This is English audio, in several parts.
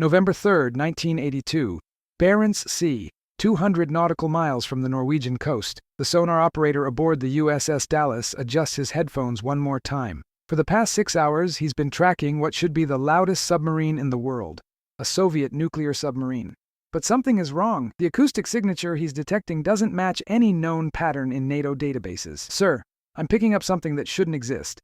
November 3, 1982. Barents Sea, 200 nautical miles from the Norwegian coast. The sonar operator aboard the USS Dallas adjusts his headphones one more time. For the past 6 hours, he's been tracking what should be the loudest submarine in the world, a Soviet nuclear submarine. But something is wrong. The acoustic signature he's detecting doesn't match any known pattern in NATO databases. Sir, I'm picking up something that shouldn't exist.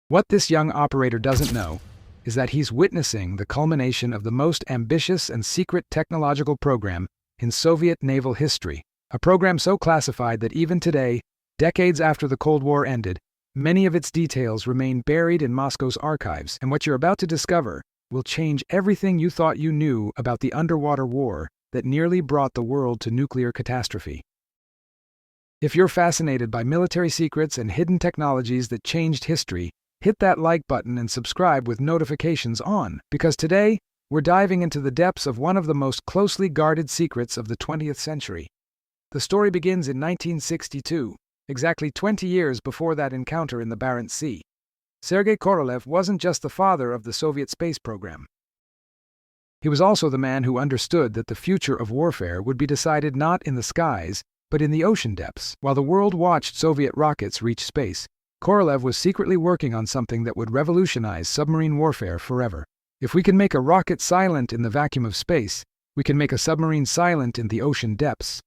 What this young operator doesn't know is that he's witnessing the culmination of the most ambitious and secret technological program in Soviet naval history, a program so classified that even today, decades after the Cold War ended, many of its details remain buried in Moscow's archives, and what you're about to discover will change everything you thought you knew about the underwater war that nearly brought the world to nuclear catastrophe. If you're fascinated by military secrets and hidden technologies that changed history, hit that like button and subscribe with notifications on, because today, we're diving into the depths of one of the most closely guarded secrets of the 20th century. The story begins in 1962, exactly 20 years before that encounter in the Barents Sea. Sergei Korolev wasn't just the father of the Soviet space program. He was also the man who understood that the future of warfare would be decided not in the skies, but in the ocean depths. While the world watched Soviet rockets reach space, Korolev was secretly working on something that would revolutionize submarine warfare forever. If we can make a rocket silent in the vacuum of space, we can make a submarine silent in the ocean depths.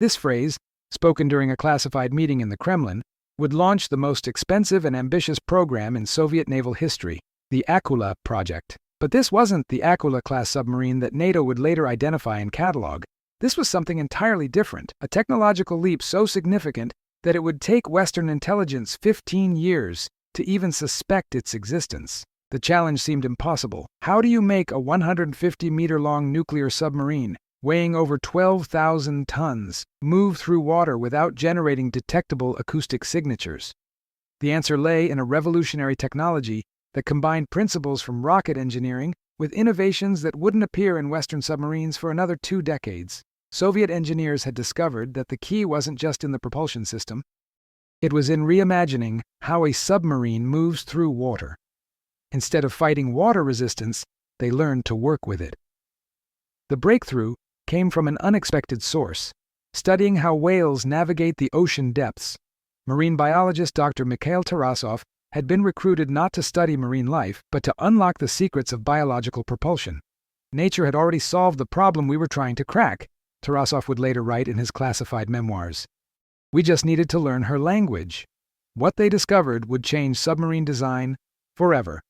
This phrase, spoken during a classified meeting in the Kremlin, would launch the most expensive and ambitious program in Soviet naval history, the Akula Project. But this wasn't the Akula-class submarine that NATO would later identify and catalog. This was something entirely different, a technological leap so significant that it would take Western intelligence 15 years to even suspect its existence. The challenge seemed impossible. How do you make a 150-meter-long nuclear submarine, weighing over 12,000 tons, move through water without generating detectable acoustic signatures? The answer lay in a revolutionary technology that combined principles from rocket engineering with innovations that wouldn't appear in Western submarines for another 2 decades. Soviet engineers had discovered that the key wasn't just in the propulsion system. It was in reimagining how a submarine moves through water. Instead of fighting water resistance, they learned to work with it. The breakthrough came from an unexpected source. Studying how whales navigate the ocean depths, marine biologist Dr. Mikhail Tarasov had been recruited not to study marine life, but to unlock the secrets of biological propulsion. Nature had already solved the problem we were trying to crack, Tarasov would later write in his classified memoirs. We just needed to learn her language. What they discovered would change submarine design forever.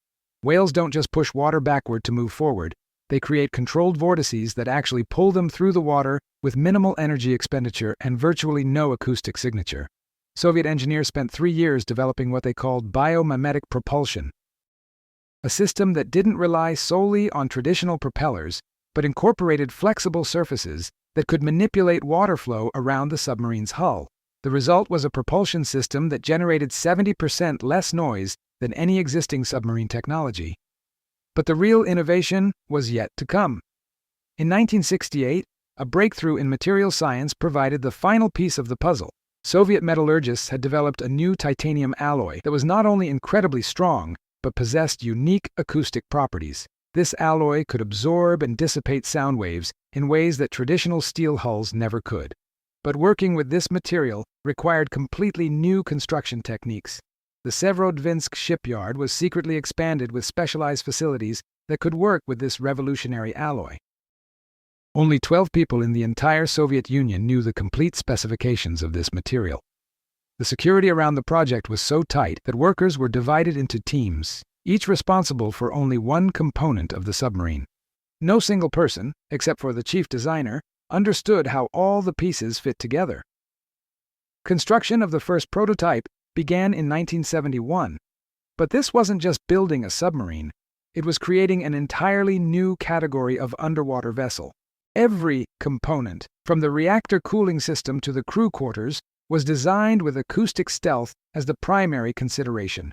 Whales don't just push water backward to move forward. They create controlled vortices that actually pull them through the water with minimal energy expenditure and virtually no acoustic signature. Soviet engineers spent 3 years developing what they called biomimetic propulsion, a system that didn't rely solely on traditional propellers, but incorporated flexible surfaces that could manipulate water flow around the submarine's hull. The result was a propulsion system that generated 70% less noise than any existing submarine technology. But the real innovation was yet to come. In 1968, a breakthrough in material science provided the final piece of the puzzle. Soviet metallurgists had developed a new titanium alloy that was not only incredibly strong, but possessed unique acoustic properties. This alloy could absorb and dissipate sound waves in ways that traditional steel hulls never could. But working with this material required completely new construction techniques. The Severodvinsk shipyard was secretly expanded with specialized facilities that could work with this revolutionary alloy. Only 12 people in the entire Soviet Union knew the complete specifications of this material. The security around the project was so tight that workers were divided into teams, each responsible for only one component of the submarine. No single person, except for the chief designer, understood how all the pieces fit together. Construction of the first prototype began in 1971, but this wasn't just building a submarine, it was creating an entirely new category of underwater vessel. Every component, from the reactor cooling system to the crew quarters, was designed with acoustic stealth as the primary consideration.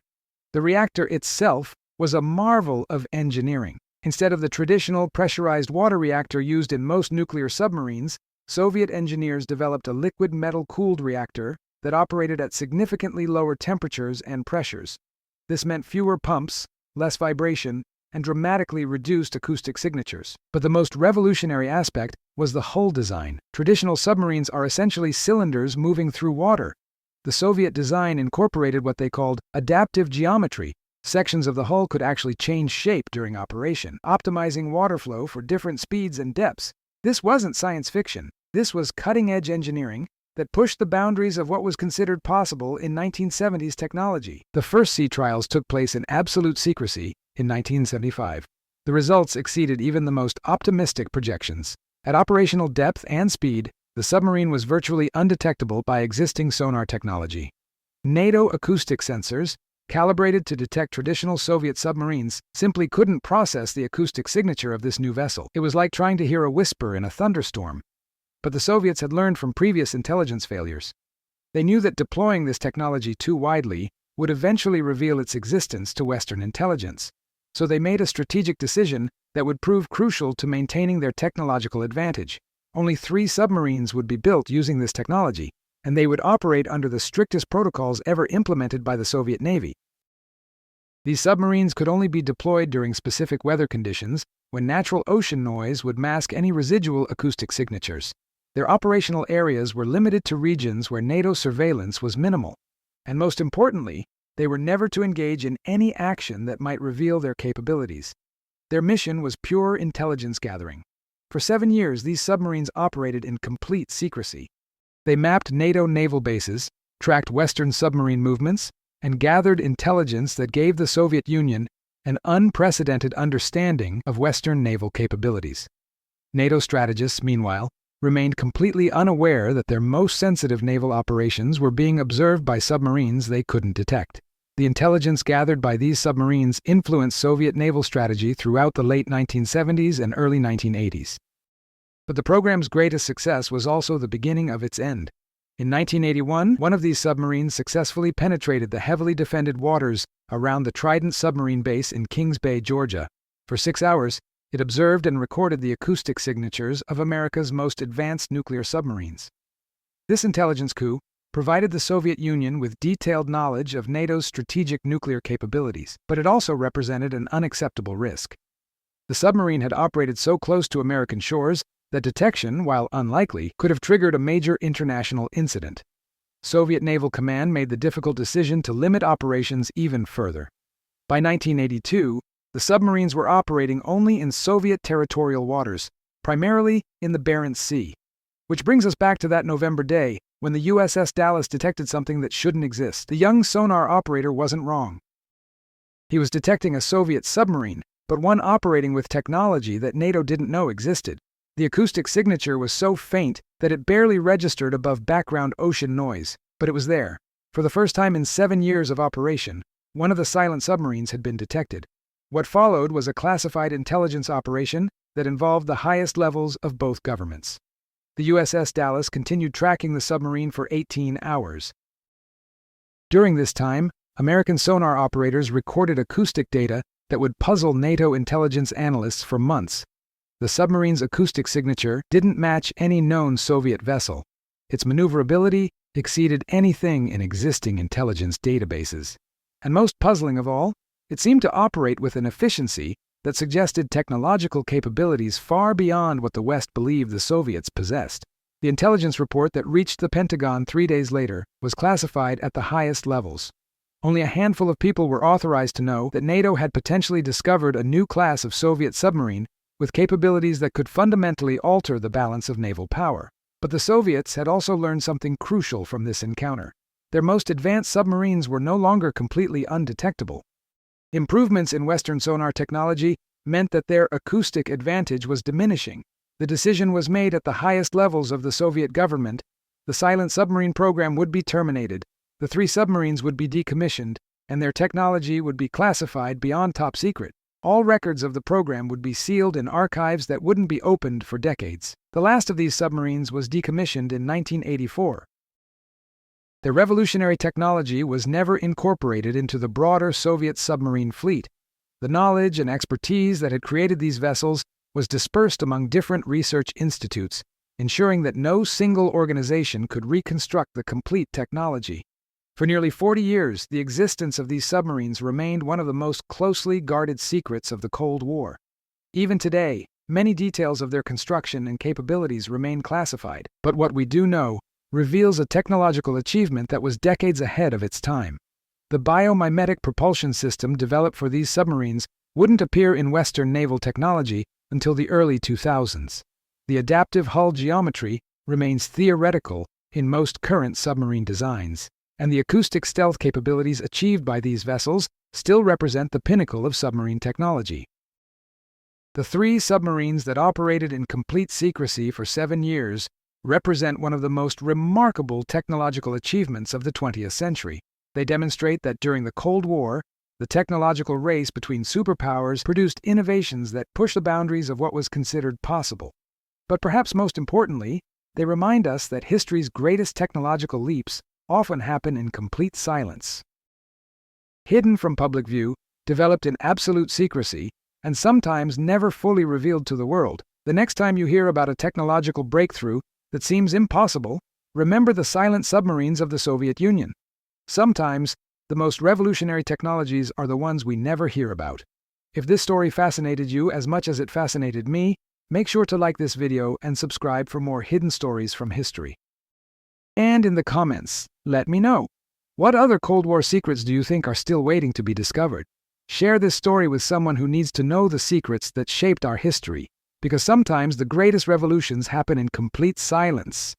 The reactor itself was a marvel of engineering. Instead of the traditional pressurized water reactor used in most nuclear submarines, Soviet engineers developed a liquid metal-cooled reactor that operated at significantly lower temperatures and pressures. This meant fewer pumps, less vibration, and dramatically reduced acoustic signatures. But the most revolutionary aspect was the hull design. Traditional submarines are essentially cylinders moving through water. The Soviet design incorporated what they called adaptive geometry. Sections of the hull could actually change shape during operation, optimizing water flow for different speeds and depths. This wasn't science fiction. This was cutting-edge engineering that pushed the boundaries of what was considered possible in 1970s technology. The first sea trials took place in absolute secrecy in 1975. The results exceeded even the most optimistic projections. At operational depth and speed, the submarine was virtually undetectable by existing sonar technology. NATO acoustic sensors, calibrated to detect traditional Soviet submarines, simply couldn't process the acoustic signature of this new vessel. It was like trying to hear a whisper in a thunderstorm. But the Soviets had learned from previous intelligence failures. They knew that deploying this technology too widely would eventually reveal its existence to Western intelligence. So they made a strategic decision that would prove crucial to maintaining their technological advantage. Only 3 submarines would be built using this technology, and they would operate under the strictest protocols ever implemented by the Soviet Navy. These submarines could only be deployed during specific weather conditions, when natural ocean noise would mask any residual acoustic signatures. Their operational areas were limited to regions where NATO surveillance was minimal. And most importantly, they were never to engage in any action that might reveal their capabilities. Their mission was pure intelligence gathering. For 7 years, these submarines operated in complete secrecy. They mapped NATO naval bases, tracked Western submarine movements, and gathered intelligence that gave the Soviet Union an unprecedented understanding of Western naval capabilities. NATO strategists, meanwhile, remained completely unaware that their most sensitive naval operations were being observed by submarines they couldn't detect. The intelligence gathered by these submarines influenced Soviet naval strategy throughout the late 1970s and early 1980s. But the program's greatest success was also the beginning of its end. In 1981, one of these submarines successfully penetrated the heavily defended waters around the Trident submarine base in Kings Bay, Georgia. For 6 hours, it observed and recorded the acoustic signatures of America's most advanced nuclear submarines. This intelligence coup provided the Soviet Union with detailed knowledge of NATO's strategic nuclear capabilities, but it also represented an unacceptable risk. The submarine had operated so close to American shores that detection, while unlikely, could have triggered a major international incident. Soviet Naval Command made the difficult decision to limit operations even further. By 1982, the submarines were operating only in Soviet territorial waters, primarily in the Barents Sea. Which brings us back to that November day, when the USS Dallas detected something that shouldn't exist. The young sonar operator wasn't wrong. He was detecting a Soviet submarine, but one operating with technology that NATO didn't know existed. The acoustic signature was so faint that it barely registered above background ocean noise, but it was there. For the first time in 7 years of operation, one of the silent submarines had been detected. What followed was a classified intelligence operation that involved the highest levels of both governments. The USS Dallas continued tracking the submarine for 18 hours. During this time, American sonar operators recorded acoustic data that would puzzle NATO intelligence analysts for months. The submarine's acoustic signature didn't match any known Soviet vessel. Its maneuverability exceeded anything in existing intelligence databases. And most puzzling of all, it seemed to operate with an efficiency that suggested technological capabilities far beyond what the West believed the Soviets possessed. The intelligence report that reached the Pentagon 3 days later was classified at the highest levels. Only a handful of people were authorized to know that NATO had potentially discovered a new class of Soviet submarine with capabilities that could fundamentally alter the balance of naval power. But the Soviets had also learned something crucial from this encounter. Their most advanced submarines were no longer completely undetectable. Improvements in Western sonar technology meant that their acoustic advantage was diminishing. The decision was made at the highest levels of the Soviet government. The silent submarine program would be terminated, the 3 submarines would be decommissioned, and their technology would be classified beyond top secret. All records of the program would be sealed in archives that wouldn't be opened for decades. The last of these submarines was decommissioned in 1984. Their revolutionary technology was never incorporated into the broader Soviet submarine fleet. The knowledge and expertise that had created these vessels was dispersed among different research institutes, ensuring that no single organization could reconstruct the complete technology. For nearly 40 years, the existence of these submarines remained one of the most closely guarded secrets of the Cold War. Even today, many details of their construction and capabilities remain classified, but what we do know reveals a technological achievement that was decades ahead of its time. The biomimetic propulsion system developed for these submarines wouldn't appear in Western naval technology until the early 2000s. The adaptive hull geometry remains theoretical in most current submarine designs, and the acoustic stealth capabilities achieved by these vessels still represent the pinnacle of submarine technology. The 3 submarines that operated in complete secrecy for 7 years represent one of the most remarkable technological achievements of the 20th century. They demonstrate that during the Cold War, the technological race between superpowers produced innovations that pushed the boundaries of what was considered possible. But perhaps most importantly, they remind us that history's greatest technological leaps often happen in complete silence. Hidden from public view, developed in absolute secrecy, and sometimes never fully revealed to the world, the next time you hear about a technological breakthrough that seems impossible, remember the silent submarines of the Soviet Union. Sometimes, the most revolutionary technologies are the ones we never hear about. If this story fascinated you as much as it fascinated me, make sure to like this video and subscribe for more hidden stories from history. And in the comments, let me know. What other Cold War secrets do you think are still waiting to be discovered? Share this story with someone who needs to know the secrets that shaped our history, because sometimes the greatest revolutions happen in complete silence.